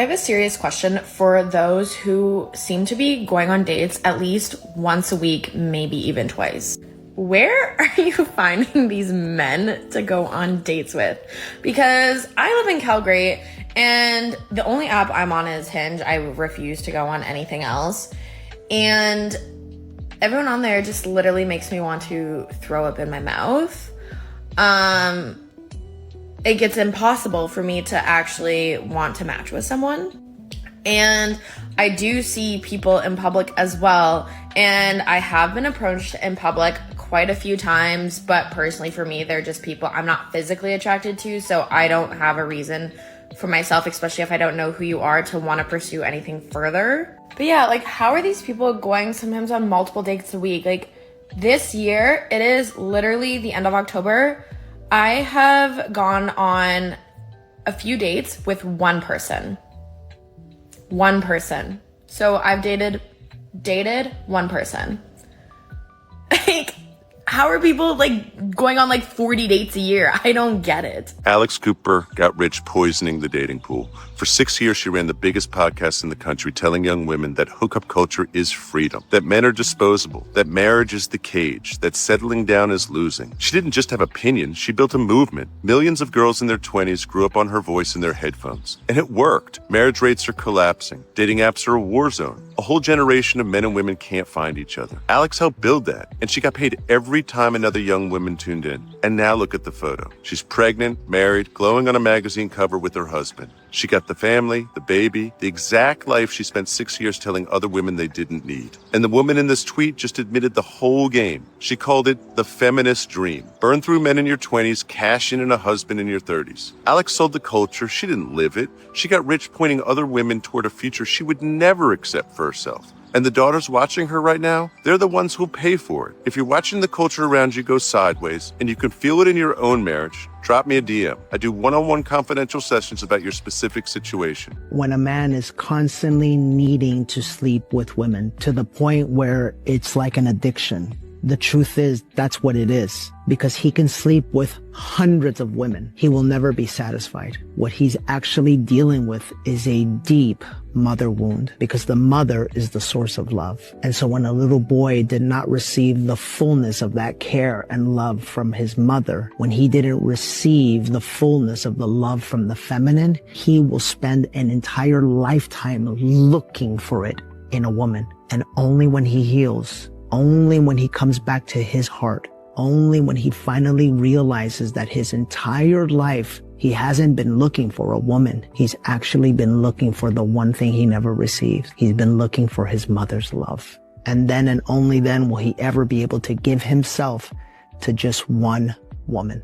I have a serious question for those who seem to be going on dates at least once a week, maybe even twice. Where are you finding these men to go on dates with? Because I live in Calgary and the only app I'm on is Hinge. I refuse to go on anything else. And everyone on there just literally makes me want to throw up in my mouth. It gets impossible for me to actually want to match with someone. And I do see people in public as well. And I have been approached in public quite a few times, but personally for me, they're just people I'm not physically attracted to. So I don't have a reason for myself, especially if I don't know who you are, to want to pursue anything further. But yeah, like, how are these people going sometimes on multiple dates a week? Like, this year, it is literally the end of October. I have gone on a few dates with one person. One person. So I've dated one person. Like, how are people like going on like 40 dates a year? I don't get it. Alex Cooper got rich poisoning the dating pool. For 6 years, she ran the biggest podcast in the country, telling young women that hookup culture is freedom, that men are disposable, that marriage is the cage, that settling down is losing. She didn't just have opinions, she built a movement. Millions of girls in their 20s grew up on her voice in their headphones. And it worked. Marriage rates are collapsing. Dating apps are a war zone. A whole generation of men and women can't find each other. Alex helped build that, and she got paid every time another young woman tuned in. And now look at the photo. She's pregnant, married, glowing on a magazine cover with her husband. She got the family, the baby, the exact life she spent 6 years telling other women they didn't need. And the woman in this tweet just admitted the whole game. She called it the feminist dream. Burn through men in your 20s, cash in on a husband in your 30s. Alex sold the culture. She didn't live it. She got rich pointing other women toward a future she would never accept for herself. And the daughters watching her right now, they're the ones who'll pay for it. If you're watching the culture around you go sideways and you can feel it in your own marriage, drop me a DM. I do one-on-one confidential sessions about your specific situation. When a man is constantly needing to sleep with women to the point where it's like an addiction, the truth is that's what it is. Because he can sleep with hundreds of women, he will never be satisfied. What he's actually dealing with is a deep mother wound, because the mother is the source of love. And so when a little boy did not receive the fullness of that care and love from his mother, when he didn't receive the fullness of the love from the feminine, he will spend an entire lifetime looking for it in a woman. And only when he heals, only when he comes back to his heart, only when he finally realizes that his entire life he hasn't been looking for a woman. He's actually been looking for the one thing he never received. He's been looking for his mother's love. And then and only then will he ever be able to give himself to just one woman.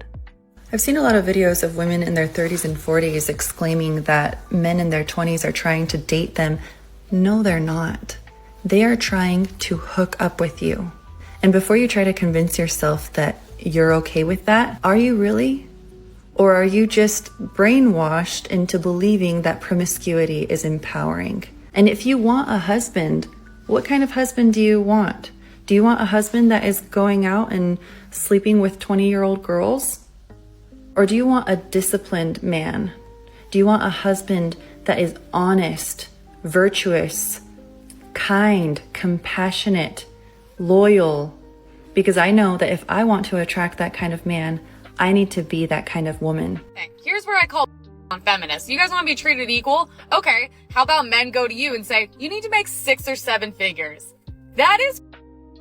I've seen a lot of videos of women in their 30s and 40s exclaiming that men in their 20s are trying to date them. No, they're not. They are trying to hook up with you. And before you try to convince yourself that you're okay with that, are you really? Or are you just brainwashed into believing that promiscuity is empowering? And if you want a husband, what kind of husband do you want? Do you want a husband that is going out and sleeping with 20-year-old girls? Or do you want a disciplined man? Do you want a husband that is honest, virtuous, kind, compassionate, loyal? Because I know that if I want to attract that kind of man, I need to be that kind of woman. Here's where I call on feminists. You guys want to be treated equal? Okay, how about men go to you and say, you need to make 6 or 7 figures? That is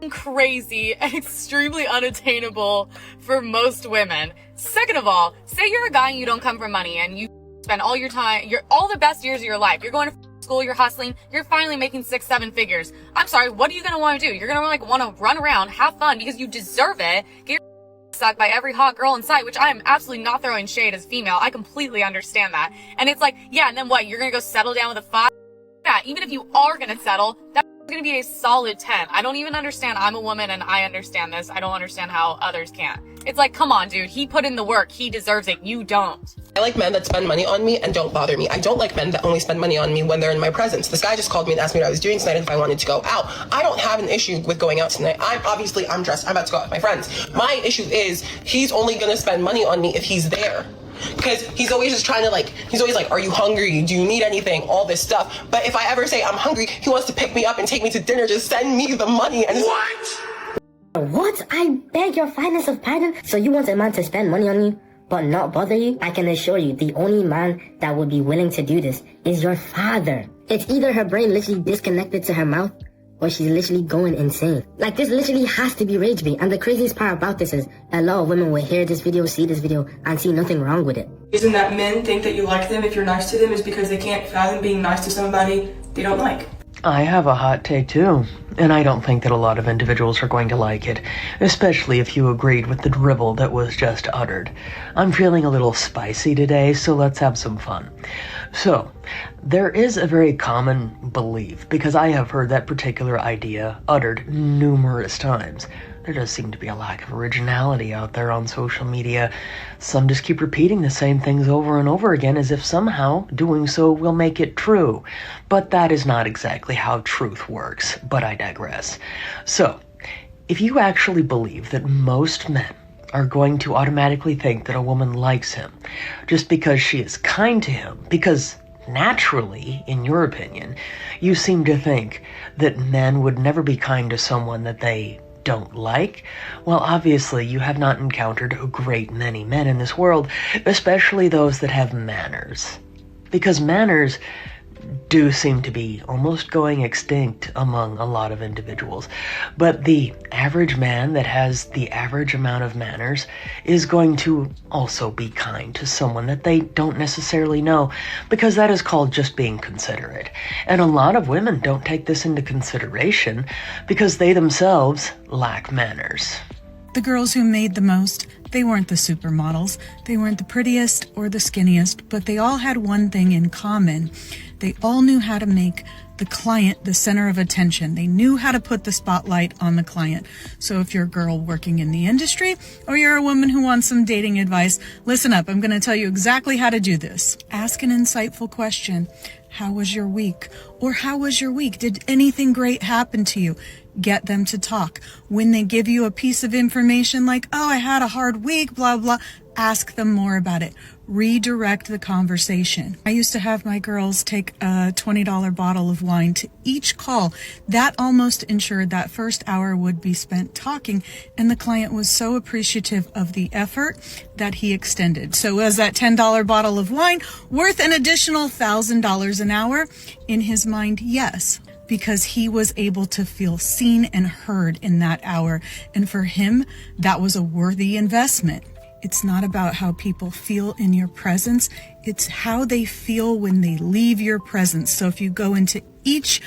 crazy and extremely unattainable for most women. Second of all, say you're a guy and you don't come from money and you spend all your time, all the best years of your life. You're going to school, you're hustling, you're finally making 6, 7 figures. I'm sorry, what are you going to want to do? You're going to want to run around, have fun because you deserve it, get your sucked by every hot girl in sight, which I am absolutely not throwing shade as female. I completely understand that. And it's like, yeah, and then what? You're going to go settle down with a 5? That. Even if you are going to settle, that's going to be a solid 10. I don't even understand. I'm a woman and I understand this. I don't understand how others can't. It's like, come on, dude. He put in the work. He deserves it. You don't. I like men that spend money on me and don't bother me. I don't like men that only spend money on me when they're in my presence. This guy just called me and asked me what I was doing tonight and if I wanted to go out. I don't have an issue with going out tonight. I'm dressed. I'm about to go out with my friends. My issue is he's only going to spend money on me if he's there. Because he's always just trying to he's always like, are you hungry? Do you need anything? All this stuff. But if I ever say I'm hungry, he wants to pick me up and take me to dinner, just send me the money. And What? I beg your fineness of pardon? So you want a man to spend money on you, but not bother you? I can assure you, the only man that would be willing to do this is your father. It's either her brain literally disconnected to her mouth, or she's literally going insane. This literally has to be rage bait. And the craziest part about this is a lot of women will hear this video, see this video, and see nothing wrong with it. The reason that men think that you like them if you're nice to them is because they can't fathom being nice to somebody they don't like. I have a hot take too, and I don't think that a lot of individuals are going to like it, especially if you agreed with the drivel that was just uttered. I'm feeling a little spicy today, so let's have some fun. So, there is a very common belief, because I have heard that particular idea uttered numerous times. There does seem to be a lack of originality out there on social media. Some just keep repeating the same things over and over again as if somehow doing so will make it true. But that is not exactly how truth works, but I digress. So, if you actually believe that most men are going to automatically think that a woman likes him just because she is kind to him, because naturally, in your opinion, you seem to think that men would never be kind to someone that they don't like, well, obviously you have not encountered a great many men in this world, especially those that have manners. Because manners do seem to be almost going extinct among a lot of individuals. But the average man that has the average amount of manners is going to also be kind to someone that they don't necessarily know, because that is called just being considerate. And a lot of women don't take this into consideration because they themselves lack manners. The girls who made the most, they weren't the supermodels, they weren't the prettiest or the skinniest, but they all had one thing in common. They all knew how to make the client the center of attention. They knew how to put the spotlight on the client. So if you're a girl working in the industry or you're a woman who wants some dating advice, listen up. I'm going to tell you exactly how to do this. Ask an insightful question. How was your week? Or how was your week? Did anything great happen to you? Get them to talk. When they give you a piece of information like, oh, I had a hard week, blah, blah, ask them more about it. Redirect the conversation. I used to have my girls take a $20 bottle of wine to each call. That almost ensured that first hour would be spent talking, and the client was so appreciative of the effort that he extended. So was that $10 bottle of wine worth an additional $1,000 an hour? In his mind, yes, because he was able to feel seen and heard in that hour. And for him, that was a worthy investment. It's not about how people feel in your presence. It's how they feel when they leave your presence. So if you go into each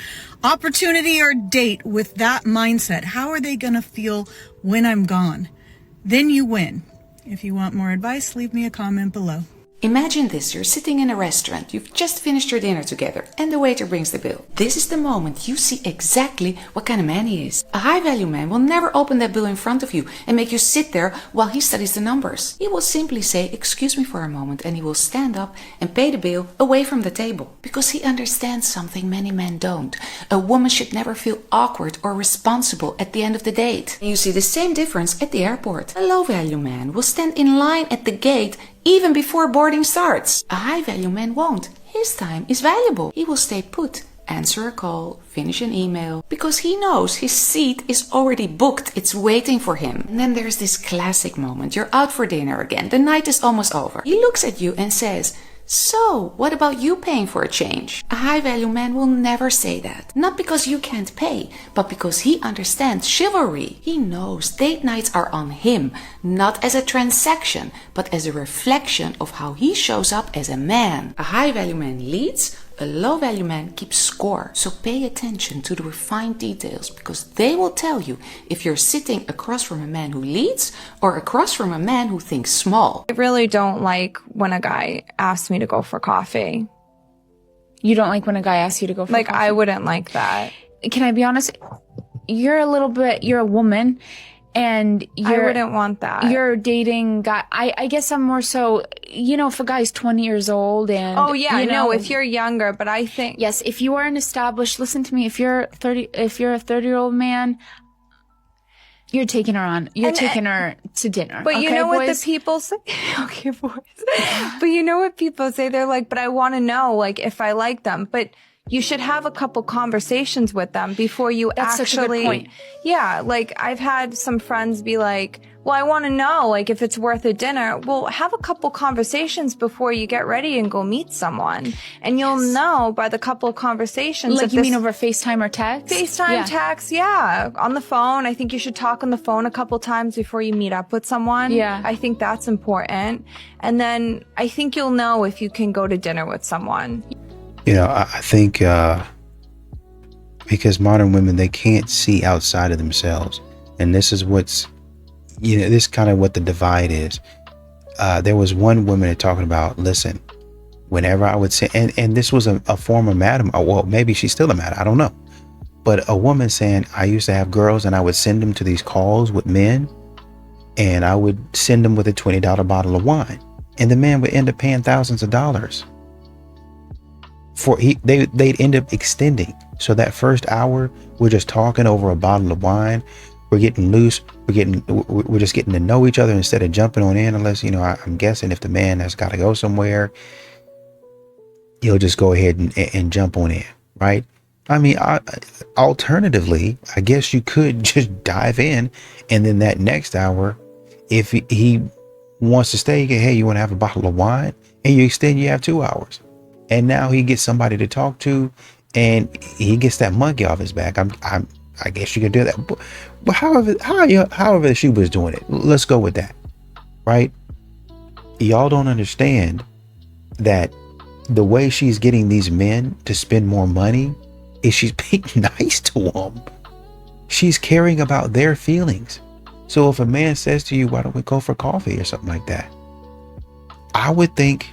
opportunity or date with that mindset, how are they going to feel when I'm gone? Then you win. If you want more advice, leave me a comment below. Imagine this, you're sitting in a restaurant, you've just finished your dinner together, and the waiter brings the bill. This is the moment you see exactly what kind of man he is. A high-value man will never open that bill in front of you and make you sit there while he studies the numbers. He will simply say, excuse me for a moment, and he will stand up and pay the bill away from the table. Because he understands something many men don't. A woman should never feel awkward or responsible at the end of the date. And you see the same difference at the airport. A low-value man will stand in line at the gate even before boarding starts. A high-value man won't. His time is valuable. He will stay put, answer a call, finish an email, because he knows his seat is already booked. It's waiting for him. And then there's this classic moment. You're out for dinner again. The night is almost over. He looks at you and says, so, what about you paying for a change? A high-value man will never say that. Not because you can't pay, but because he understands chivalry. He knows date nights are on him, not as a transaction, but as a reflection of how he shows up as a man. A high-value man leads, a low-value man keeps score. So pay attention to the refined details, because they will tell you if you're sitting across from a man who leads or across from a man who thinks small. I really don't like when a guy asks me to go for coffee. You don't like when a guy asks you to go for coffee? I wouldn't like that. Can I be honest? You're a woman, and I wouldn't want that. You're dating guy. I guess I'm more so, if a guy's 20 years old and... Oh, yeah, no, if you're younger, but I think... Yes, if you are an established... Listen to me, if you're a 30-year-old man, You're taking her to dinner. But okay, you know what boys? the people say? Okay, boys. But you know what people say? They're like, but I want to know, like, if I like them. But you should have a couple conversations with them before you That's actually. such a good point. Yeah, like I've had some friends be like, well, I want to know, like, if it's worth a dinner. Well, have a couple conversations before you get ready and go meet someone. And you'll know by the couple of conversations. Like, you mean over FaceTime or text? FaceTime, text, yeah. On the phone. I think you should talk on the phone a couple times before you meet up with someone. Yeah. I think that's important. And then I think you'll know if you can go to dinner with someone. You know, I think because modern women, they can't see outside of themselves. And this is what's, you know, this is kind of what the divide is. There was one woman talking about, listen, whenever I would say, and this was a former madam, well, maybe she's still a madam, I don't know. But a woman saying, I used to have girls and I would send them to these calls with men, and I would send them with a $20 bottle of wine. And the man would end up paying thousands of dollars. They'd end up extending. So that first hour, we're just talking over a bottle of wine. We're getting loose. We're just getting to know each other instead of jumping on in. Unless, you know, I'm guessing if the man has got to go somewhere, he'll just go ahead and jump on in, right? I mean, alternatively, I guess you could just dive in, and then that next hour, if he wants to stay, hey, you want to have a bottle of wine, and you extend, you have 2 hours, and now he gets somebody to talk to, and he gets that monkey off his back. I guess you could do that. But however she was doing it, let's go with that, right? Y'all don't understand that the way she's getting these men to spend more money is she's being nice to them. She's caring about their feelings. So if a man says to you, why don't we go for coffee or something like that? I would think,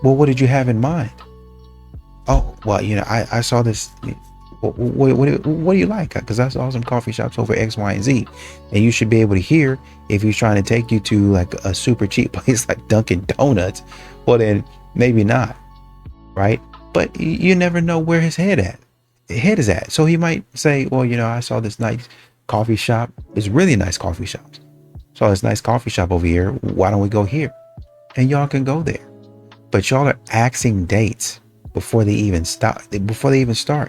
well, what did you have in mind? Oh, well, you know, I saw this. What do you like? Because I saw some coffee shops over X, Y, and Z. And you should be able to hear if he's trying to take you to like a super cheap place like Dunkin' Donuts. Well, then maybe not, right? But you never know where his head is at. So he might say, well, you know, I saw this nice coffee shop. It's really nice coffee shops. Saw this nice coffee shop over here. Why don't we go here? And y'all can go there. But y'all are axing dates before they even start.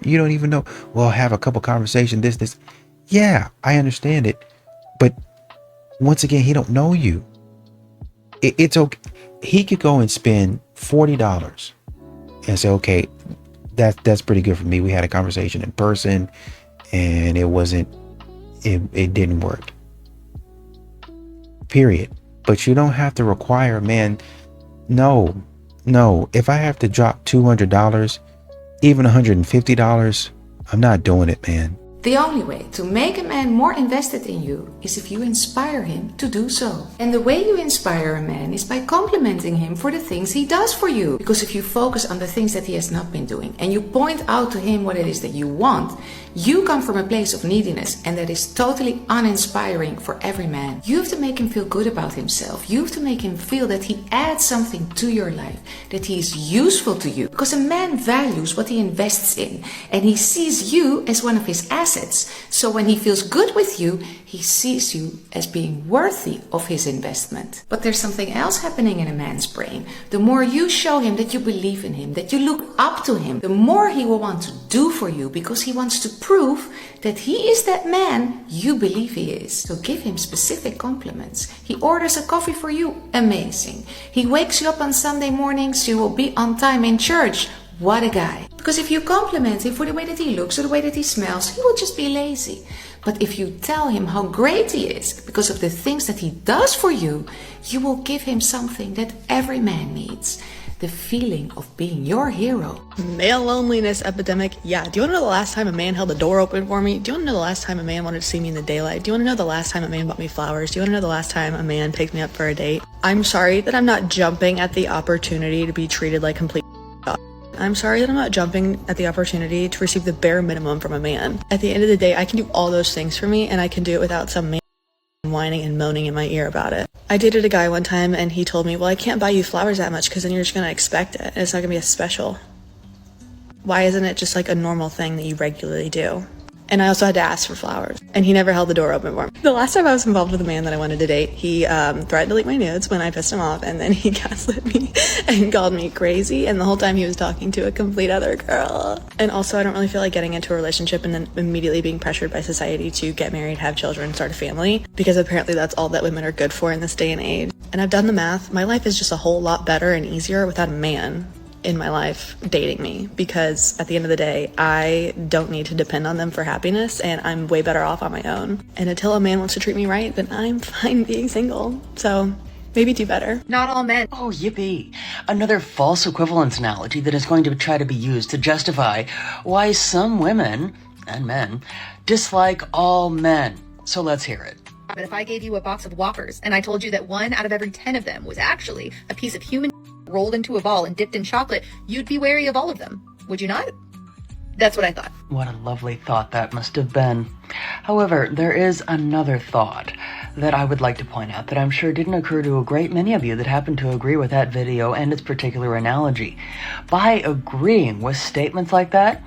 You don't even know, well, have a couple conversations, this. Yeah, I understand it. But once again, he don't know you. It's okay. He could go and spend $40 and say, okay, that's pretty good for me. We had a conversation in person and it didn't work. Period. But you don't have to require a man. No, if I have to drop $200, even $150, I'm not doing it, man. The only way to make a man more invested in you is if you inspire him to do so. And the way you inspire a man is by complimenting him for the things he does for you. Because if you focus on the things that he has not been doing and you point out to him what it is that you want, you come from a place of neediness, and that is totally uninspiring for every man. You have to make him feel good about himself. You have to make him feel that he adds something to your life, that he is useful to you. Because a man values what he invests in, and he sees you as one of his assets. So when he feels good with you, he sees you as being worthy of his investment. But there's something else happening in a man's brain. The more you show him that you believe in him, that you look up to him, the more he will want to do for you, because he wants to prove that he is that man you believe he is. So give him specific compliments. He orders a coffee for you, amazing. He wakes you up on Sunday mornings, you will be on time in church. What a guy. Because if you compliment him for the way that he looks or the way that he smells, he will just be lazy. But if you tell him how great he is because of the things that he does for you, you will give him something that every man needs. The feeling of being your hero. Male loneliness epidemic. Yeah. Do you want to know the last time a man held the door open for me? Do you want to know the last time a man wanted to see me in the daylight? Do you want to know the last time a man bought me flowers? Do you want to know the last time a man picked me up for a date? I'm sorry that I'm not jumping at the opportunity to be treated like complete. I'm sorry that I'm not jumping at the opportunity to receive the bare minimum from a man. At the end of the day, I can do all those things for me, and I can do it without some man whining and moaning in my ear about it. I dated a guy one time and he told me, well, I can't buy you flowers that much because then you're just going to expect it and it's not going to be as special. Why isn't it just like a normal thing that you regularly do? And I also had to ask for flowers. And he never held the door open for me. The last time I was involved with a man that I wanted to date, he threatened to leak my nudes when I pissed him off. And then he gaslit me and called me crazy. And the whole time he was talking to a complete other girl. And also, I don't really feel like getting into a relationship and then immediately being pressured by society to get married, have children, start a family. Because apparently that's all that women are good for in this day and age. And I've done the math. My life is just a whole lot better and easier without a man in my life dating me, because at the end of the day, I don't need to depend on them for happiness, and I'm way better off on my own. And until a man wants to treat me right, then I'm fine being single. So maybe do better. Not all men. Oh, yippee. Another false equivalence analogy that is going to try to be used to justify why some women and men dislike all men. So let's hear it. But if I gave you a box of Whoppers and I told you that 1 out of every 10 of them was actually a piece of human rolled into a ball and dipped in chocolate, you'd be wary of all of them, would you not? That's what I thought. What a lovely thought that must have been. However, there is another thought that I would like to point out that I'm sure didn't occur to a great many of you that happen to agree with that video and its particular analogy. By agreeing with statements like that,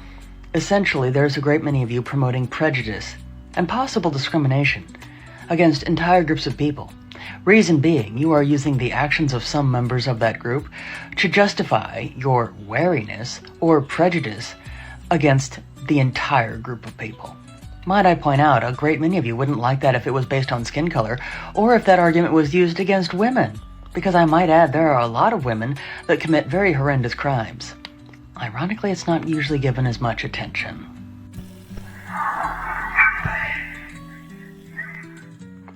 essentially there's a great many of you promoting prejudice and possible discrimination against entire groups of people. Reason being, you are using the actions of some members of that group to justify your wariness or prejudice against the entire group of people. Might I point out, a great many of you wouldn't like that if it was based on skin color, or if that argument was used against women, because I might add there are a lot of women that commit very horrendous crimes. Ironically, it's not usually given as much attention.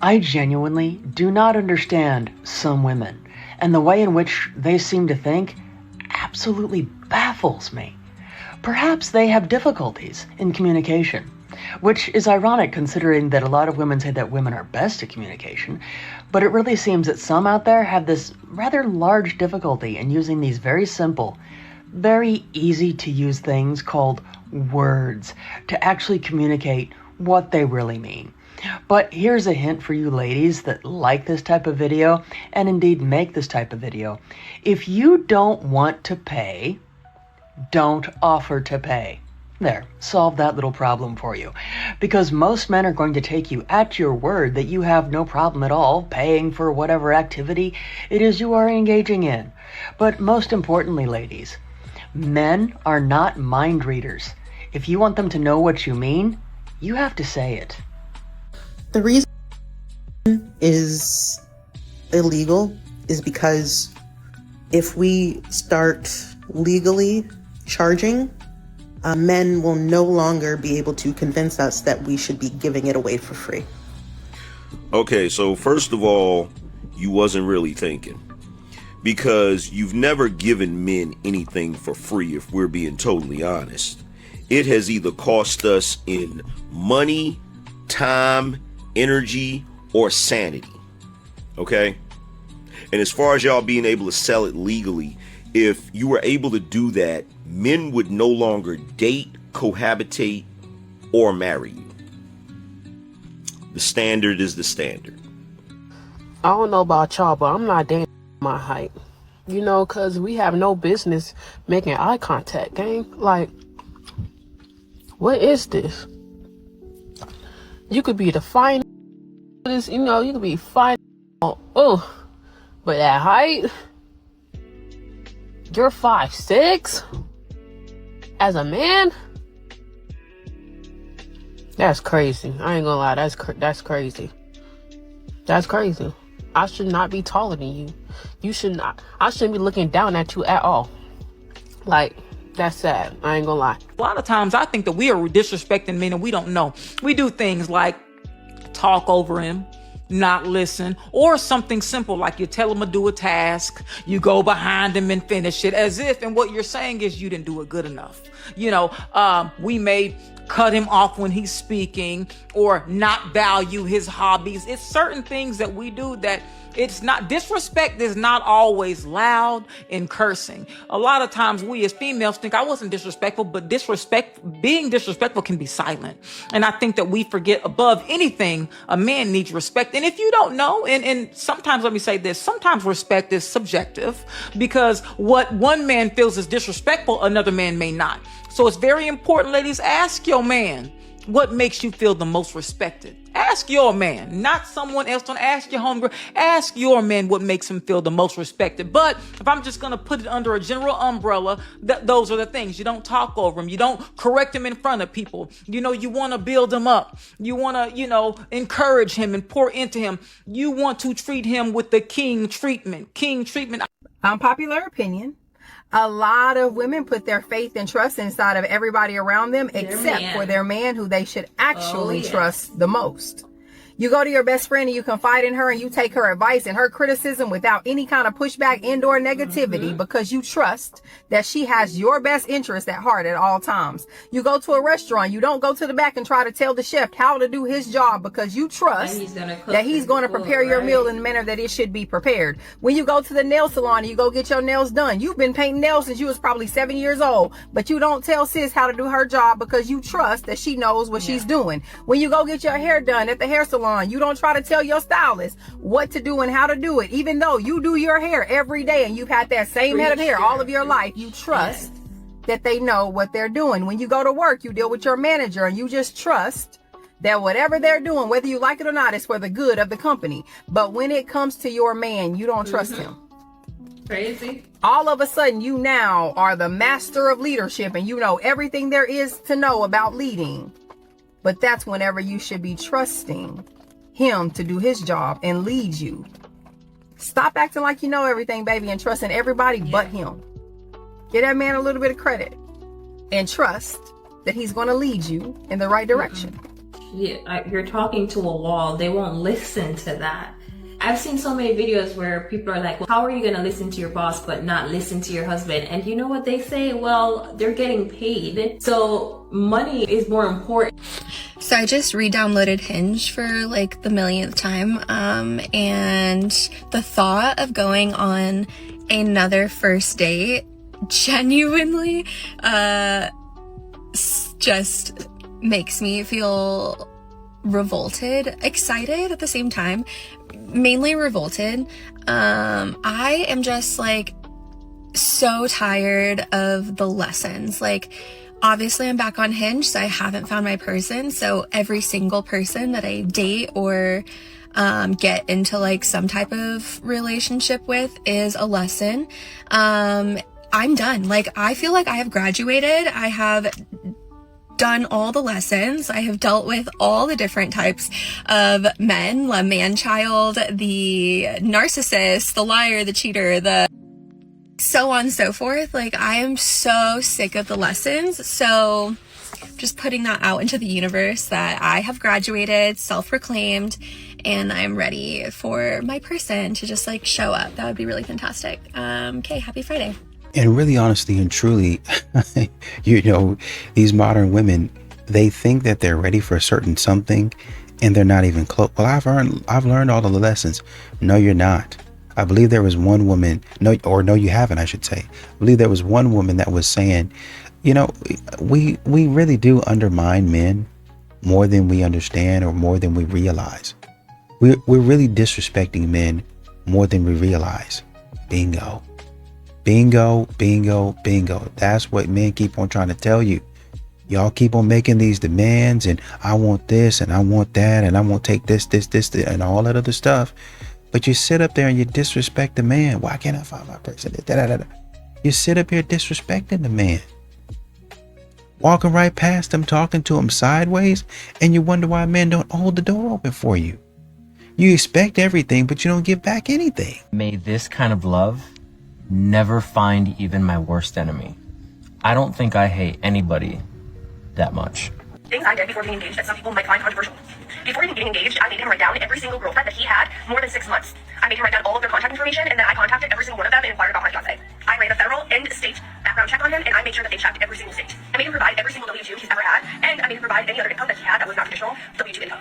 I genuinely do not understand some women, and the way in which they seem to think absolutely baffles me. Perhaps they have difficulties in communication, which is ironic considering that a lot of women say that women are best at communication, but it really seems that some out there have this rather large difficulty in using these very simple, very easy to use things called words to actually communicate what they really mean. But here's a hint for you ladies that like this type of video and indeed make this type of video. If you don't want to pay, don't offer to pay. There, solve that little problem for you. Because most men are going to take you at your word that you have no problem at all paying for whatever activity it is you are engaging in. But most importantly, ladies, men are not mind readers. If you want them to know what you mean, you have to say it. The reason is illegal is because if we start legally charging, men will no longer be able to convince us that we should be giving it away for free. Okay, so first of all, you wasn't really thinking, because you've never given men anything for free. If we're being totally honest, it has either cost us in money, time, energy, or sanity. Okay? And as far as y'all being able to sell it legally, if you were able to do that, men would no longer date, cohabitate, or marry you. The standard is the standard. I don't know about y'all, but I'm not dating my height. You know, because we have no business making eye contact, gang. Like, what is this? You could be the finest, you know, you could be fine. Oh, but at height, you're 5'6" as a man. That's crazy. I ain't gonna lie. That's crazy. That's crazy. I should not be taller than you. You should not. I shouldn't be looking down at you at all. Like, that's sad. I ain't gonna lie. A lot of times I think that we are disrespecting men and we don't know. We do things like talk over him, not listen, or something simple like you tell him to do a task, you go behind him and finish it as if, and what you're saying is you didn't do it good enough. You know, we may cut him off when he's speaking or not value his hobbies. It's certain things that we do that it's not, disrespect is not always loud and cursing. A lot of times we as females think I wasn't disrespectful, but being disrespectful can be silent. And I think that we forget above anything, a man needs respect. And if you don't know, and sometimes, let me say this, sometimes respect is subjective, because what one man feels is disrespectful, another man may not. So it's very important, ladies, ask your man, what makes you feel the most respected? Ask your man, not someone else. Don't ask your homegirl. Ask your man what makes him feel the most respected. But if I'm just going to put it under a general umbrella, those are the things. You don't talk over him. You don't correct him in front of people. You know, you want to build him up. You want to, you know, encourage him and pour into him. You want to treat him with the king treatment. King treatment. Unpopular opinion. A lot of women put their faith and trust inside of everybody around them except for their man, who they should actually trust the most. You go to your best friend and you confide in her and you take her advice and her criticism without any kind of pushback and/or negativity because you trust that she has your best interest at heart at all times. You go to a restaurant, you don't go to the back and try to tell the chef how to do his job because you trust that he's going to prepare your meal in the manner that it should be prepared. When you go to the nail salon and you go get your nails done, you've been painting nails since you was probably 7 years old, but you don't tell sis how to do her job because you trust that she knows what she's doing. When you go get your hair done at the hair salon, you don't try to tell your stylist what to do and how to do it, even though you do your hair every day and you've had that same head of hair all of your life. You trust that they know what they're doing. When you go to work, you deal with your manager and you just trust that whatever they're doing, whether you like it or not, is for the good of the company. But when it comes to your man, you don't trust him. Crazy. All of a sudden, you now are the master of leadership and you know everything there is to know about leading. But that's whenever you should be trusting him to do his job and lead you. Stop acting like you know everything, baby, and trusting everybody but him. Give that man a little bit of credit and trust that he's going to lead you in the right direction. Yeah, you're talking to a wall. They won't listen to that. I've seen so many videos where people are like, well, how are you going to listen to your boss but not listen to your husband? And you know what they say? Well, they're getting paid, so money is more important. So I just re-downloaded Hinge for like the millionth time, and the thought of going on another first date genuinely just makes me feel revolted, excited at the same time, mainly revolted. I am just like so tired of the lessons. Like, obviously I'm back on Hinge, so I haven't found my person. So every single person that I date or get into like some type of relationship with is a lesson. I'm done. Like, I feel like I have graduated. I have done all the lessons. I have dealt with all the different types of men, the man-child, the narcissist, the liar, the cheater, the so on and so forth. Like, I am so sick of the lessons. So just putting that out into the universe that I have graduated, self-proclaimed, and I'm ready for my person to just like show up. That would be really fantastic. Okay, happy Friday. And really, honestly and truly, you know, these modern women, they think that they're ready for a certain something and they're not even close. Well, I've learned all of the lessons. No, you're not. I believe there was one woman, no, you haven't, I should say. I believe there was one woman that was saying, you know, we really do undermine men more than we understand or more than we realize. We're really disrespecting men more than we realize. Bingo. Bingo, bingo, bingo. That's what men keep on trying to tell you. Y'all keep on making these demands and I want this and I want that and I want to take this, and all that other stuff. But you sit up there and you disrespect the man. Why can't I find my person? You sit up here disrespecting the man. Walking right past him, talking to him sideways, and you wonder why men don't hold the door open for you. You expect everything, but you don't give back anything. May this kind of love never find even my worst enemy. I don't think I hate anybody that much. Things I did before getting engaged that some people might find controversial. Before even getting engaged, I made him write down every single girlfriend that he had more than 6 months. I made him write down all of their contact information, and then I contacted every single one of them and inquired about my fiance. I ran a federal and state background check on him, and I made sure that they checked every single state. I made him provide every single W-2 he's ever had, and I made him provide any other income that he had that was not traditional W-2 income.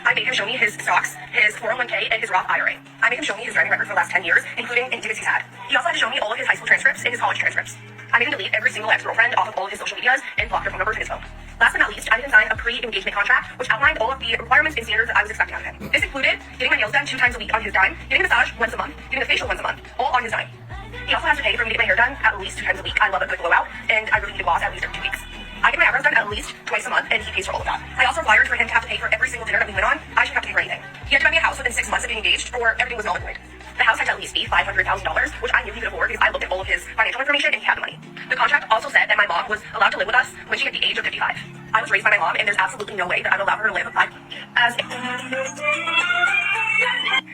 I made him show me his stocks, his 401k, and his Roth IRA. I made him show me his driving record for the last 10 years, including any tickets he's had. He also had to show me all of his high school transcripts and his college transcripts. I made him delete every single ex-girlfriend off of all of his social medias and block their phone numbers in his phone. Last but not least, I made him sign a pre-engagement contract, which outlined all of the requirements and standards that I was expecting out of him. This included getting my nails done 2 times a week on his dime, getting a massage once a month, getting a facial once a month, all on his dime. He also has to pay for me to get my hair done at least 2 times a week. I love a good blowout, and I really need a gloss at least every 2 weeks. I get my eyebrows done at at least twice a month, and he pays for all of that. I also wired for him to have to pay for every single dinner that we went on. I shouldn't have to pay for anything. He had to buy me a house within 6 months of being engaged, or everything was null and void. The house had to at least be $500,000, which I knew he could afford because I looked at all of his financial information and he had the money. The contract also said that my mom was allowed to live with us when she hit the age of 55. I was raised by my mom, and there's absolutely no way that I'd allow her to live as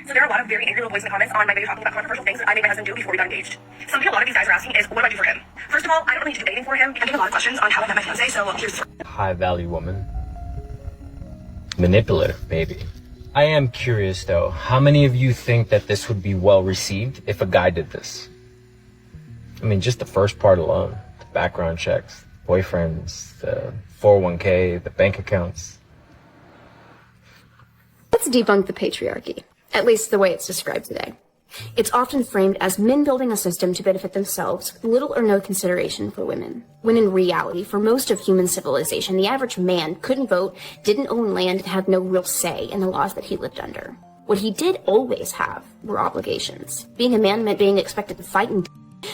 So there are a lot of very angry little boys in the comments on my video talking about controversial things that I made my husband do before we got engaged. Something a lot of these guys are asking is, what do I do for him? First of all, I don't really do dating for him. I'm getting a lot of questions on how I met my fiance, so here's the High value woman. Manipulative, maybe. I am curious though, how many of you think that this would be well received if a guy did this? I mean, just the first part alone, the background checks, boyfriends, the 401k, the bank accounts. Let's debunk the patriarchy, at least the way it's described today. It's often framed as men building a system to benefit themselves, with little or no consideration for women. When in reality, for most of human civilization, the average man couldn't vote, didn't own land, and had no real say in the laws that he lived under. What he did always have were obligations. Being a man meant being expected to fight and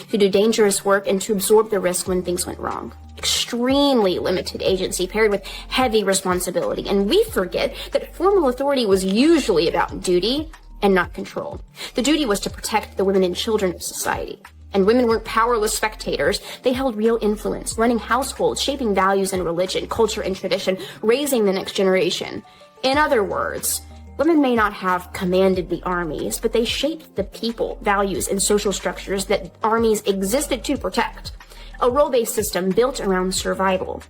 to do dangerous work and to absorb the risk when things went wrong. Extremely limited agency paired with heavy responsibility. And we forget that formal authority was usually about duty and not control. The duty was to protect the women and children of society. And women weren't powerless spectators. They held real influence, running households, shaping values and religion, culture and tradition, raising the next generation. In other words, women may not have commanded the armies, but they shaped the people, values, and social structures that armies existed to protect. A role-based system built around survival.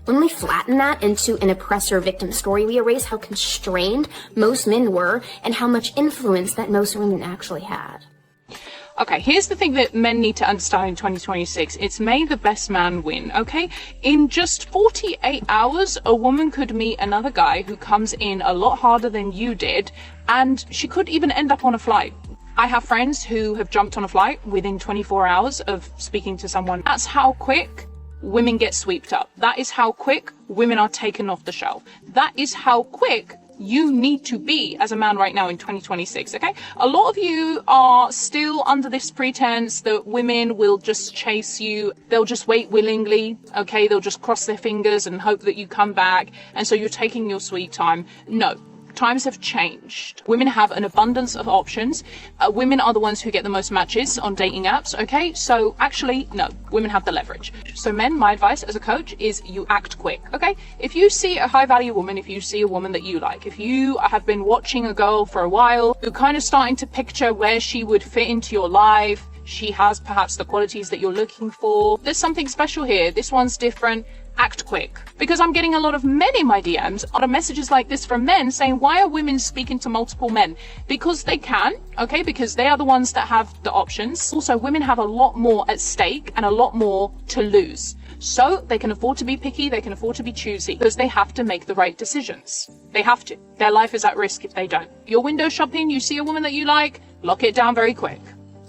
When we flatten that into an oppressor-victim story, we erase how constrained most men were and how much influence that most women actually had. Okay, here's the thing that men need to understand in 2026. It's may the best man win, okay? In just 48 hours, a woman could meet another guy who comes in a lot harder than you did, and she could even end up on a flight. I have friends who have jumped on a flight within 24 hours of speaking to someone. That's how quick women get swept up. That is how quick women are taken off the shelf. That is how quick you need to be as a man right now in 2026, okay? A lot of you are still under this pretense that women will just chase you. They'll just wait willingly, okay? They'll just cross their fingers and hope that you come back. And so you're taking your sweet time. No. Times have changed. Women have an abundance of options. Women are the ones who get the most matches on dating apps, okay? So actually, no, women have the leverage. So men, my advice as a coach is you act quick, okay? If you see a high value woman, if you see a woman that you like, if you have been watching a girl for a while, you're kind of starting to picture where she would fit into your life, she has perhaps the qualities that you're looking for, there's something special here, this one's different, act quick. Because I'm getting a lot of men in my DMs, a lot of messages like this from men saying, why are women speaking to multiple men? Because they can, okay? Because they are the ones that have the options. Also, women have a lot more at stake and a lot more to lose. So they can afford to be picky, they can afford to be choosy, because they have to make the right decisions. They have to. Their life is at risk if they don't. You're window shopping, you see a woman that you like, lock it down very quick.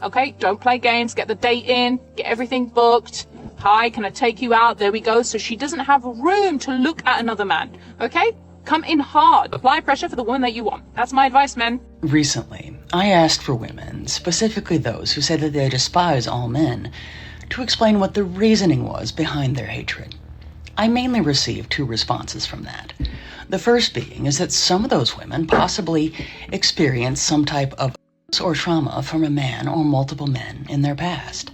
Okay? Don't play games, get the date in, get everything booked. Hi, can I take you out? There we go. So she doesn't have room to look at another man. Okay? Come in hard. Apply pressure for the woman that you want. That's my advice, men. Recently, I asked for women, specifically those who said that they despise all men, to explain what the reasoning was behind their hatred. I mainly received 2 responses from that. The first being is that some of those women possibly experienced some type of or trauma from a man or multiple men in their past.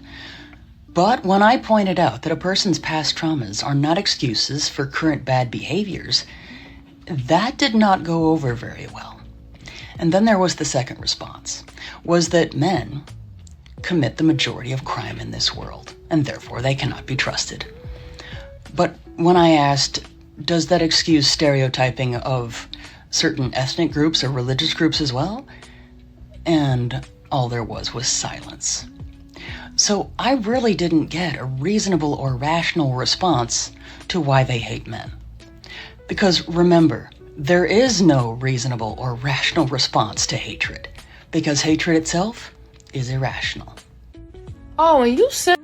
But when I pointed out that a person's past traumas are not excuses for current bad behaviors, that did not go over very well. And then there was the second response, was that men commit the majority of crime in this world, and therefore they cannot be trusted. But when I asked, does that excuse stereotyping of certain ethnic groups or religious groups as well? And all there was silence. So I really didn't get a reasonable or rational response to why they hate men. Because remember, there is no reasonable or rational response to hatred, because hatred itself is irrational. Oh, and you said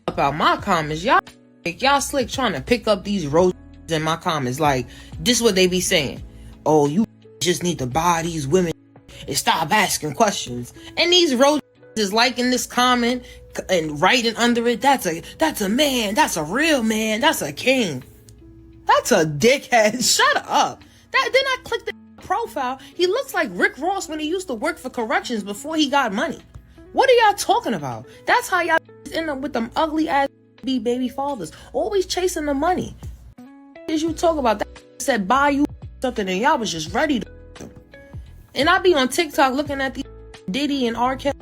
about my comments. Y'all slick trying to pick up these roses in my comments. Like, this what they be saying. Oh, you just need to buy these women and stop asking questions. And these roses is liking this comment and writing under it. That's a man. That's a real man. That's a king. That's a dickhead. Shut up. Then I clicked the profile. He looks like Rick Ross when he used to work for corrections before he got money. What are y'all talking about? That's how y'all end up with them ugly ass baby fathers. Always chasing the money. As you talk about that said buy you something and y'all was just ready to. And I be on TikTok looking at these Diddy and R. Kelly.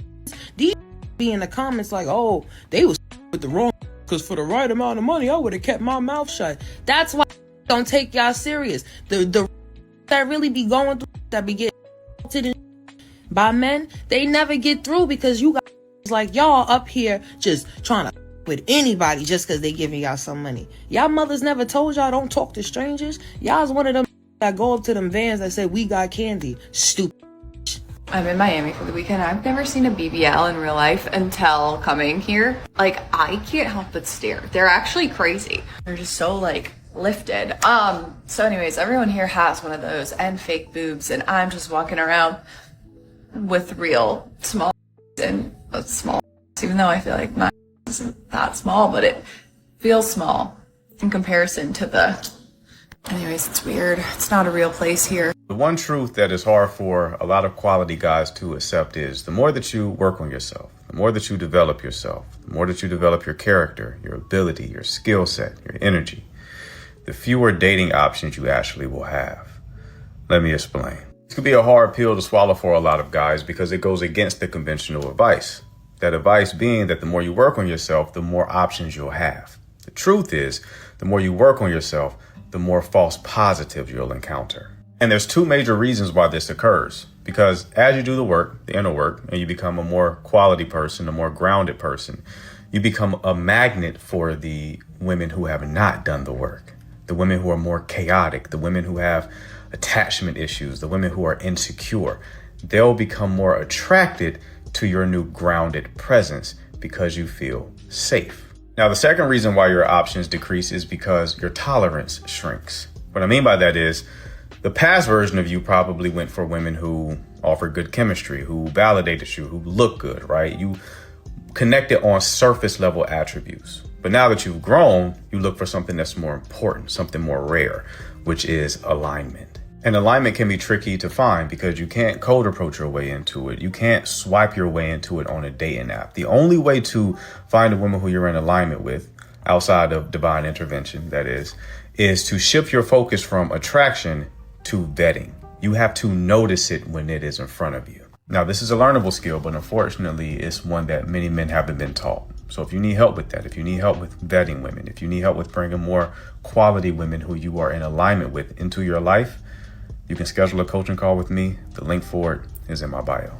These be in the comments like, oh, they was with the wrong, because for the right amount of money, I would have kept my mouth shut. That's why I don't take y'all serious. The that really be going through, that be getting by men, they never get through because you guys like y'all up here just trying to with anybody just because they giving y'all some money. Y'all mothers never told y'all don't talk to strangers. Y'all's one of them that go up to them vans that say we got candy. Stupid. I'm in Miami for the weekend. I've never seen a BBL in real life until coming here. Like, I can't help but stare. They're actually crazy. They're just so, like, lifted. So anyways, everyone here has one of those and fake boobs, and I'm just walking around with real small and small, even though I feel like mine isn't that small, but it feels small in comparison to the... Anyways, it's weird. It's not a real place here. The one truth that is hard for a lot of quality guys to accept is the more that you work on yourself, the more that you develop yourself, the more that you develop your character, your ability, your skill set, your energy, the fewer dating options you actually will have. Let me explain. This could be a hard pill to swallow for a lot of guys because it goes against the conventional advice. That advice being that the more you work on yourself, the more options you'll have. The truth is, the more you work on yourself, the more false positives you'll encounter. And there's two major reasons why this occurs. Because as you do the work, the inner work, and you become a more quality person, a more grounded person, you become a magnet for the women who have not done the work. The women who are more chaotic, the women who have attachment issues, the women who are insecure. They'll become more attracted to your new grounded presence because you feel safe. Now, the second reason why your options decrease is because your tolerance shrinks. What I mean by that is the past version of you probably went for women who offered good chemistry, who validated you, who looked good, right? You connected on surface level attributes. But now that you've grown, you look for something that's more important, something more rare, which is alignment. And alignment can be tricky to find because you can't cold approach your way into it. You can't swipe your way into it on a dating app. The only way to find a woman who you're in alignment with, outside of divine intervention, that is to shift your focus from attraction to vetting. You have to notice it when it is in front of you. Now, this is a learnable skill, but unfortunately, it's one that many men haven't been taught. So if you need help with that, if you need help with vetting women, if you need help with bringing more quality women who you are in alignment with into your life, you can schedule a coaching call with me. The link for it is in my bio.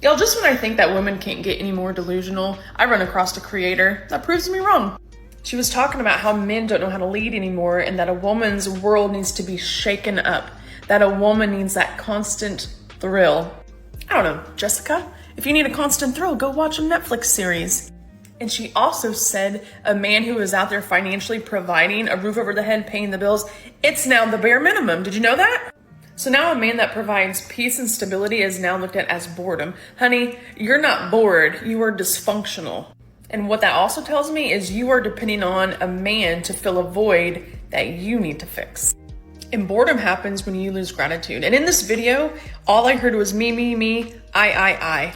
Yo, just when I think that women can't get any more delusional, I run across a creator that proves me wrong. She was talking about how men don't know how to lead anymore and that a woman's world needs to be shaken up, that a woman needs that constant thrill. I don't know, Jessica, if you need a constant thrill, go watch a Netflix series. And she also said a man who is out there financially providing a roof over the head, paying the bills, it's now the bare minimum. Did you know that? So now a man that provides peace and stability is now looked at as boredom. Honey, you're not bored, you are dysfunctional. And what that also tells me is you are depending on a man to fill a void that you need to fix. And boredom happens when you lose gratitude. And in this video, all I heard was me, I.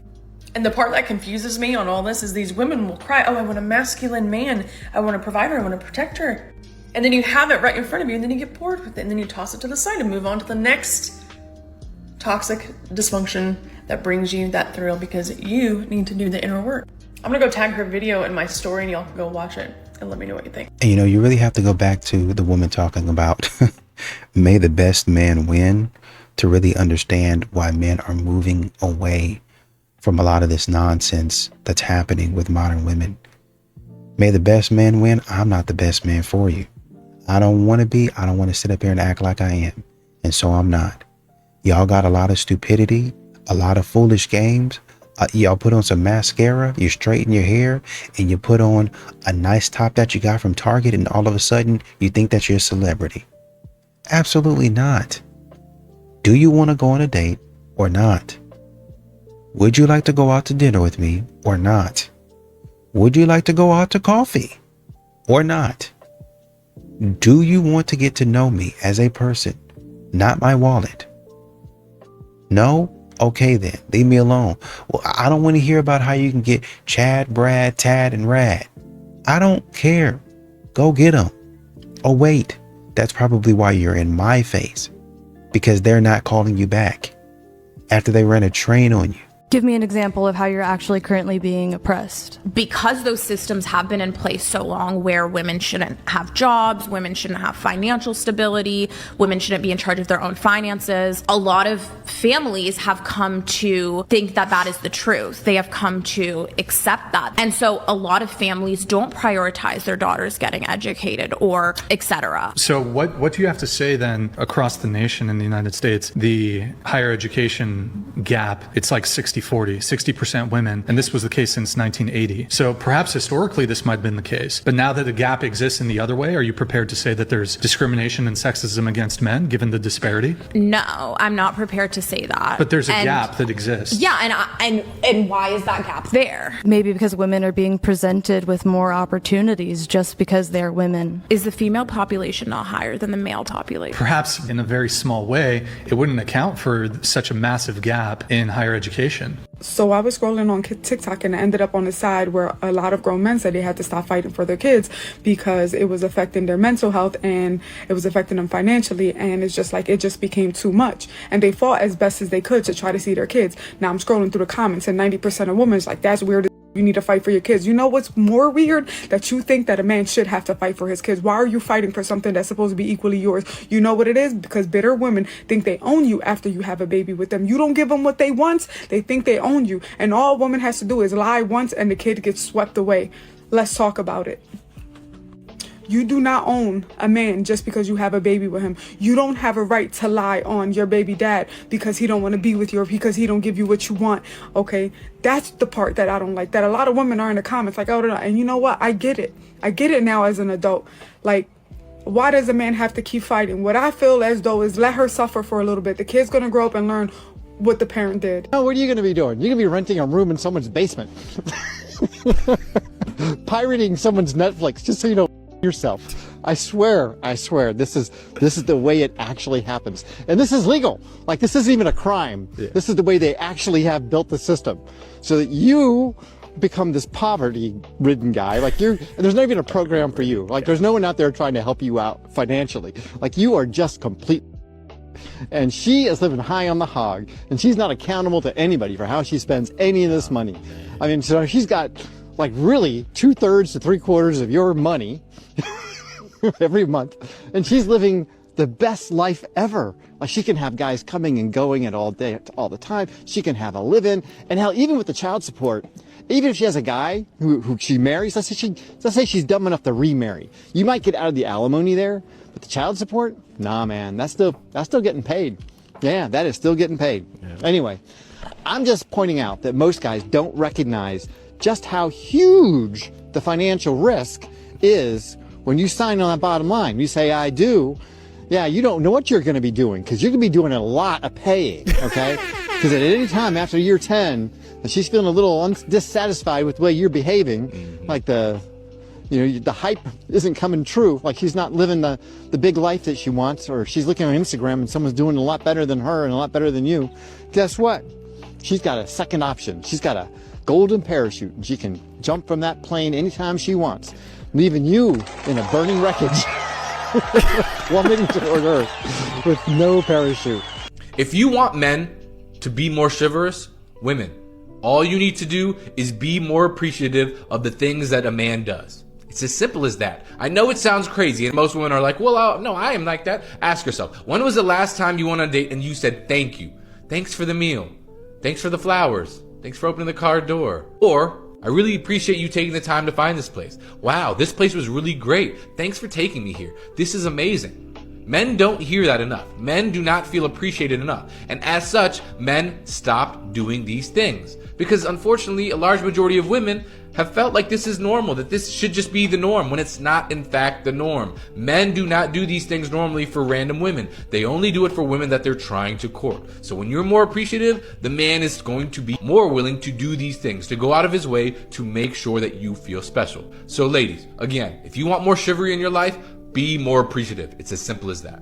And the part that confuses me on all this is these women will cry, oh, I want a masculine man. I want a provider, I want to protect her. And then you have it right in front of you and then you get bored with it and then you toss it to the side and move on to the next toxic dysfunction that brings you that thrill because you need to do the inner work. I'm gonna go tag her video in my story and y'all can go watch it and let me know what you think. And you really have to go back to the woman talking about may the best man win to really understand why men are moving away from a lot of this nonsense that's happening with modern women. May the best man win. I'm not the best man for you. I don't want to be. I don't want to sit up here and act like I am. And so I'm not. Y'all got a lot of stupidity, a lot of foolish games. Y'all put on some mascara, you straighten your hair, and you put on a nice top that you got from Target, and all of a sudden you think that you're a celebrity. Absolutely not. Do you want to go on a date or not? Would you like to go out to dinner with me or not? Would you like to go out to coffee or not? Do you want to get to know me as a person, not my wallet? No? Okay then, leave me alone. Well, I don't want to hear about how you can get Chad, Brad, Tad, and Rad. I don't care. Go get them. Oh wait, that's probably why you're in my face. Because they're not calling you back after they ran a train on you. Give me an example of how you're actually currently being oppressed. Because those systems have been in place so long where women shouldn't have jobs, women shouldn't have financial stability, women shouldn't be in charge of their own finances, a lot of families have come to think that that is the truth. They have come to accept that. And so a lot of families don't prioritize their daughters getting educated or etc. So what do you have to say then across the nation in the United States, the higher education gap, it's like 60% women, and this was the case since 1980. So perhaps historically this might have been the case, but now that the gap exists in the other way, are you prepared to say that there's discrimination and sexism against men given the disparity? No, I'm not prepared to say that. But there's a gap that exists. Yeah, and why is that gap there? Maybe because women are being presented with more opportunities just because they're women. Is the female population not higher than the male population? Perhaps in a very small way, it wouldn't account for such a massive gap in higher education. So I was scrolling on TikTok and I ended up on the side where a lot of grown men said they had to stop fighting for their kids because it was affecting their mental health and it was affecting them financially, and it's just like it just became too much, and they fought as best as they could to try to see their kids. Now I'm scrolling through the comments and 90% of women is like, that's weird. You need to fight for your kids. You know what's more weird? That you think that a man should have to fight for his kids. Why are you fighting for something that's supposed to be equally yours? You know what it is? Because bitter women think they own you after you have a baby with them. You don't give them what they want. They think they own you. And all a woman has to do is lie once and the kid gets swept away. Let's talk about it. You do not own a man just because you have a baby with him. You don't have a right to lie on your baby dad because he don't want to be with you or because he don't give you what you want. Okay, that's the part that I don't like. That a lot of women are in the comments like, oh, no. And you know what? I get it. I get it now as an adult. Like, why does a man have to keep fighting? What I feel as though is let her suffer for a little bit. The kid's gonna grow up and learn what the parent did. Oh, what are you gonna be doing? You're gonna be renting a room in someone's basement, pirating someone's Netflix, just so you know yourself. I swear, this is the way it actually happens. And this is legal. Like, this isn't even a crime. Yeah. This is the way they actually have built the system. So that you become this poverty-ridden guy. Like, and there's not even a program for you. Like, there's no one out there trying to help you out financially. Like, you are just complete. And she is living high on the hog. And she's not accountable to anybody for how she spends any of this money. I mean, so she's got, like, really 2/3 to 3/4 of your money every month, and she's living the best life ever. Like, she can have guys coming and going all day, all the time. She can have a live-in, and hell, even with the child support, even if she has a guy who she marries, let's say she's dumb enough to remarry, you might get out of the alimony there, but the child support, nah, man, that's still getting paid. Yeah, that is still getting paid. Yeah. Anyway, I'm just pointing out that most guys don't recognize just how huge the financial risk is when you sign on that bottom line. You say, I do. Yeah, you don't know what you're going to be doing, because you're going to be doing a lot of paying, okay? Because at any time after year 10, if she's feeling a little dissatisfied with the way you're behaving, like the hype isn't coming true, like she's not living the big life that she wants, or she's looking on Instagram and someone's doing a lot better than her and a lot better than you, guess what? She's got a second option. She's got a golden parachute, and she can jump from that plane anytime she wants, leaving you in a burning wreckage, plummeting toward Earth with no parachute. If you want men to be more chivalrous, women, all you need to do is be more appreciative of the things that a man does. It's as simple as that. I know it sounds crazy, and most women are like, well, no, I am like that. Ask yourself, when was the last time you went on a date and you said thank you? Thanks for the meal. Thanks for the flowers. Thanks for opening the car door. Or, I really appreciate you taking the time to find this place. Wow, this place was really great. Thanks for taking me here. This is amazing. Men don't hear that enough. Men do not feel appreciated enough. And as such, men stop doing these things. Because unfortunately, a large majority of women have felt like this is normal, that this should just be the norm, when it's not in fact the norm. Men do not do these things normally for random women. They only do it for women that they're trying to court. So when you're more appreciative, the man is going to be more willing to do these things, to go out of his way to make sure that you feel special. So ladies, again, if you want more chivalry in your life, Be more appreciative. It's as simple as that.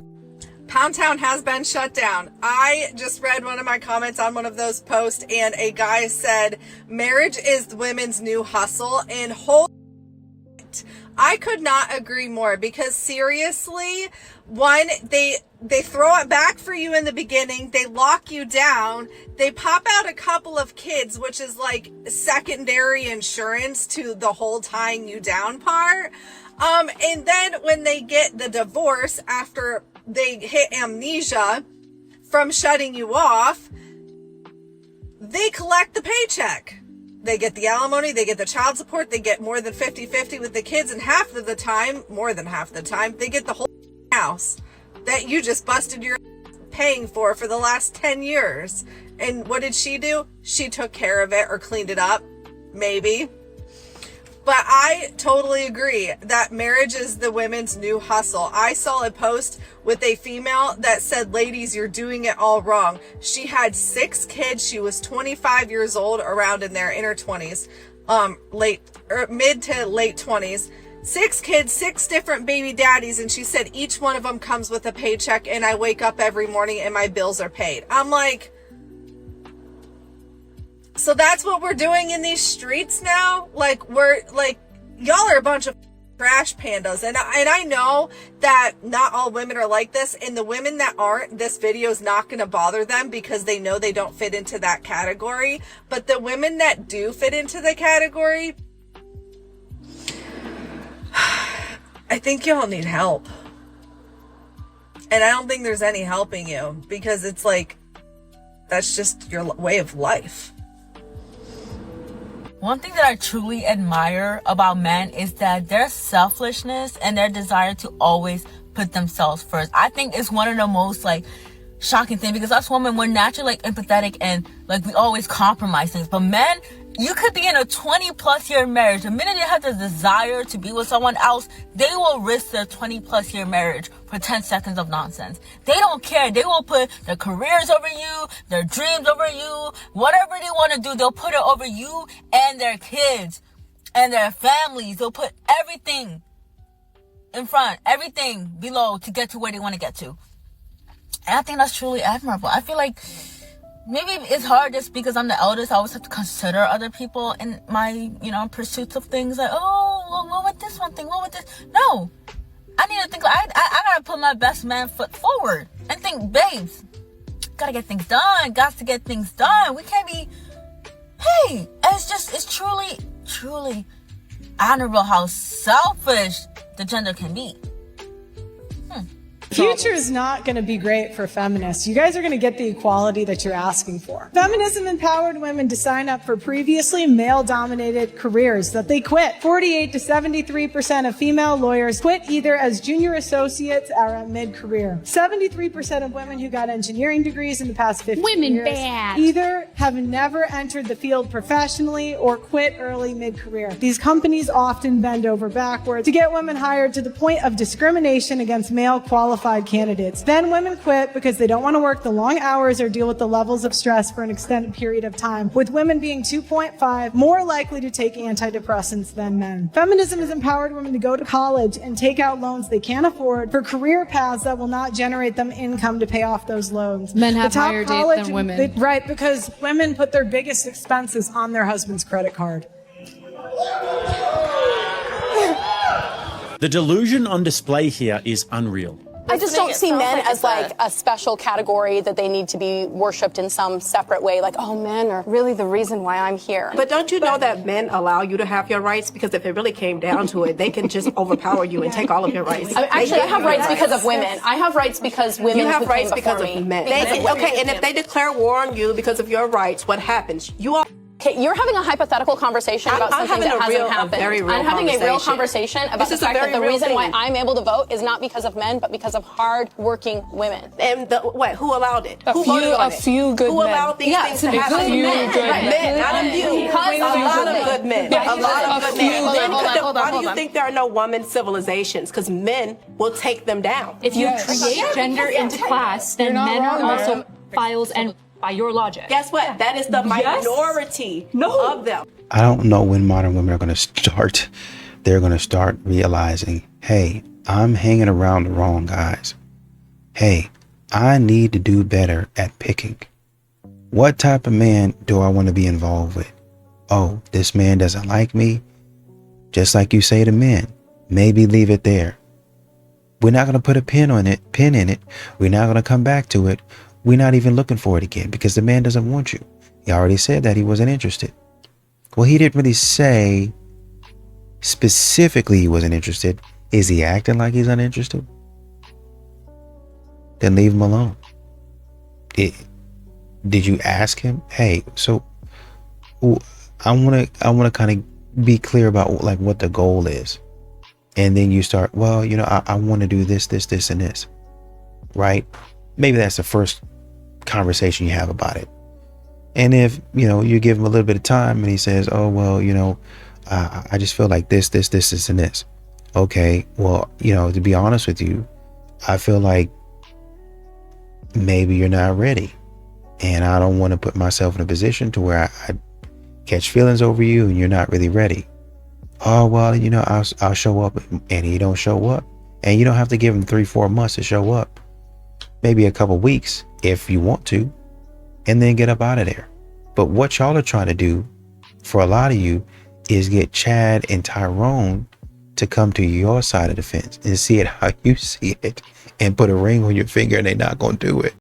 Pound Town has been shut down. I just read one of my comments on one of those posts, and a guy said, marriage is women's new hustle, and I could not agree more, because seriously, one, they throw it back for you in the beginning, they lock you down, they pop out a couple of kids, which is like secondary insurance to the whole tying you down part. And then when they get the divorce after they hit amnesia from shutting you off, they collect the paycheck. They get the alimony, they get the child support, they get more than 50-50 with the kids, and half of the time, more than half the time, they get the whole house that you just busted your paying for the last 10 years. And what did she do? She took care of it or cleaned it up, maybe. But I totally agree that marriage is the women's new hustle. I saw a post with a female that said, ladies, you're doing it all wrong. She had 6 kids. She was 25 years old, around in there, in her 20s, mid to late 20s. 6 kids, 6 different baby daddies. And she said each one of them comes with a paycheck, and I wake up every morning and my bills are paid. I'm like, so that's what we're doing in these streets now? Like, we're like, y'all are a bunch of trash pandas. And I know that not all women are like this, and the women that aren't, this video is not going to bother them because they know they don't fit into that category. But the women that do fit into the category, I think y'all need help. And I don't think there's any helping you, because it's like, that's just your way of life. One thing that I truly admire about men is that their selfishness and their desire to always put themselves first. I think it's one of the most like shocking things, because us women, we're naturally like empathetic and like we always compromise things. But men, you could be in a 20+ year marriage. The minute they have the desire to be with someone else, they will risk their 20+ year marriage for 10 seconds of nonsense. They don't care. They will put their careers over you, their dreams over you, whatever they want to do, they'll put it over you and their kids and their families. They'll put everything in front, everything below to get to where they want to get to. And I think that's truly admirable. I feel like maybe it's hard just because I'm the eldest. I always have to consider other people in my, pursuits of things. Like, oh, well, what with this one thing? What with this? No. I need to think, I gotta put my best man foot forward and think, babes, gotta get things done. Got to get things done. We can't be, hey, it's truly honorable how selfish the gender can be. Future is not going to be great for feminists. You guys are going to get the equality that you're asking for. Feminism empowered women to sign up for previously male-dominated careers that they quit. 48 to 73% of female lawyers quit either as junior associates or at mid-career. 73% of women who got engineering degrees in the past 15 years either have never entered the field professionally or quit early mid-career. These companies often bend over backwards to get women hired to the point of discrimination against male qualified candidates. Then women quit because they don't want to work the long hours or deal with the levels of stress for an extended period of time, with women being 2.5 more likely to take antidepressants than men. Feminism has empowered women to go to college and take out loans they can't afford for career paths that will not generate them income to pay off those loans. Men have higher debt than women. Right, because women put their biggest expenses on their husband's credit card. The delusion on display here is unreal. I just don't see men as like a special category that they need to be worshipped in some separate way. Like, oh, men are really the reason why I'm here. But don't you know that men allow you to have your rights? Because if it really came down to it, they can just overpower you and take all of your rights. Actually, I have rights because of women. I have rights because women you have who rights came because before of me. men. Okay, and if they declare war on you because of your rights, what happens? You all. Okay, you're having a hypothetical conversation about something that hasn't happened. I'm having a real conversation about the fact that the reason why I'm able to vote is not because of men, but because of hard-working women. And who allowed it? A few good men. Who allowed these things to happen? Men, not a few. A lot of good men. A lot of good men. Why do you think there are no women civilizations? Because men will take them down. If you create gender into class, then men are also files and by your logic. Guess what? That is the minority of them. I don't know when modern women are going to start. They're going to start realizing, hey, I'm hanging around the wrong guys. Hey, I need to do better at picking. What type of man do I want to be involved with? Oh, this man doesn't like me. Just like you say to men, maybe leave it there. We're not going to put a pin in it. We're not going to come back to it. We're not even looking for it again because the man doesn't want you. He already said that he wasn't interested. Well, he didn't really say specifically he wasn't interested. Is he acting like he's uninterested? Then leave him alone. Did you ask him? Hey, so I want to kind of be clear about like what the goal is. And then you start, well, you know, I want to do this, and this, right? Maybe that's the first conversation you have about it. And if, you know, you give him a little bit of time and he says, oh, well, you know, I just feel like this, and this. Okay, well, you know, to be honest with you, I feel like maybe you're not ready. And I don't want to put myself in a position to where I catch feelings over you and you're not really ready. Oh, well, you know, I'll show up, and he don't show up. And you don't have to give him 3-4 months to show up. Maybe a couple weeks if you want to, and then get up out of there. But what y'all are trying to do for a lot of you is get Chad and Tyrone to come to your side of the fence and see it how you see it and put a ring on your finger, and they're not going to do it.